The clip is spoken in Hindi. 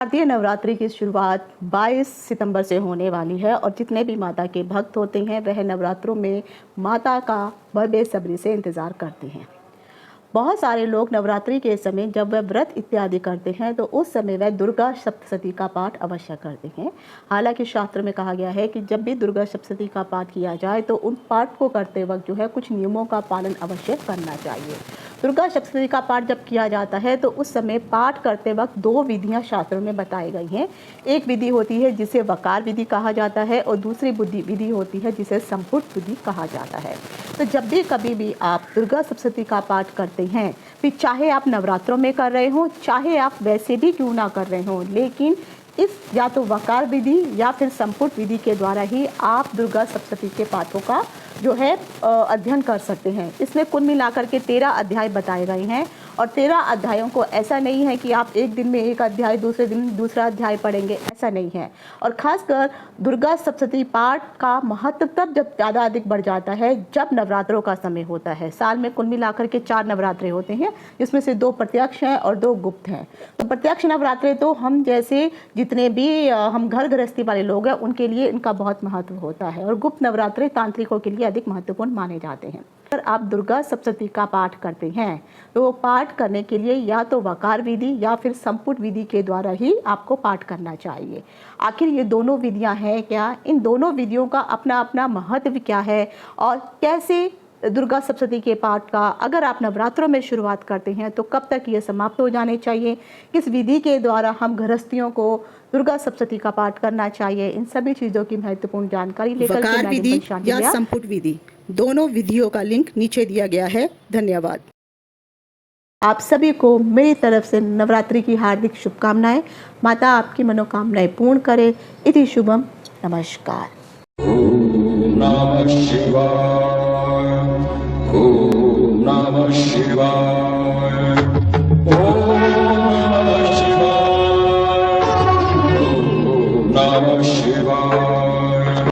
शारदीय नवरात्रि की शुरुआत 22 सितंबर से होने वाली है और जितने भी माता के भक्त होते हैं वह नवरात्रों में माता का बेसब्री से इंतज़ार करते हैं। बहुत सारे लोग नवरात्रि के समय जब वह व्रत इत्यादि करते हैं तो उस समय वह दुर्गा सप्तशती का पाठ अवश्य करते हैं। हालांकि शास्त्र में कहा गया है कि जब भी दुर्गा सप्तशती का पाठ किया जाए तो उन पाठ को करते वक्त जो है कुछ नियमों का पालन अवश्य करना चाहिए। दुर्गा सप्तशती का पाठ जब किया जाता है तो उस समय पाठ करते वक्त दो विधियां शास्त्रों में बताई गई हैं। एक विधि होती है जिसे वकार विधि कहा जाता है और दूसरी विधि होती है जिसे संपुट विधि कहा जाता है। तो जब भी कभी भी आप दुर्गा सप्तशती का पाठ करते हैं, फिर चाहे आप नवरात्रों में कर रहे हो चाहे आप वैसे भी क्यों ना कर रहे हो, लेकिन इस या तो वकार विधि या फिर संपुट विधि के द्वारा ही आप दुर्गा सप्तशती के पाठों का जो है अध्ययन कर सकते हैं। इसमें कुल मिलाकर के 13 अध्याय बताए गए हैं और 13 अध्यायों को ऐसा नहीं है कि आप एक दिन में एक अध्याय दूसरे दिन दूसरा अध्याय पढ़ेंगे, ऐसा नहीं है। और खासकर दुर्गा सप्तशती पाठ का महत्व तब जब ज़्यादा अधिक बढ़ जाता है जब नवरात्रों का समय होता है। साल में कुल मिलाकर के 4 नवरात्रे होते हैं, जिसमें से 2 प्रत्यक्ष हैं और 2 गुप्त हैं। तो प्रत्यक्ष नवरात्रे तो हम जैसे जितने भी हम घर गृहस्थी वाले लोग हैं उनके लिए इनका बहुत महत्व होता है और गुप्त नवरात्रे तांत्रिकों के लिए अधिक महत्वपूर्ण माने जाते हैं। अगर आप दुर्गा सप्तशती का पाठ करते हैं तो वो पाठ करने के लिए या तो वकार विधि या फिर संपुट विधि के द्वारा ही आपको पाठ करना चाहिए। आखिर ये दोनों विधियां हैं क्या, इन दोनों विधियों का अपना अपना महत्व क्या है और कैसे दुर्गा सप्तशती के पाठ का अगर आप नवरात्रों में शुरुआत करते हैं तो कब तक ये समाप्त हो जाने चाहिए, किस विधि के द्वारा हम गृहस्थियों को दुर्गा सप्तशती का पाठ करना चाहिए, इन सभी चीज़ों की महत्वपूर्ण जानकारी लेकर वकार विधि या संपुट विधि दोनों विधियों का लिंक नीचे दिया गया है। धन्यवाद। आप सभी को मेरी तरफ से नवरात्रि की हार्दिक शुभकामनाएं। माता आपकी मनोकामनाएं पूर्ण करे। इति शुभम। नमस्कार। ओम नमः शिवाय। ओम नमः शिवाय।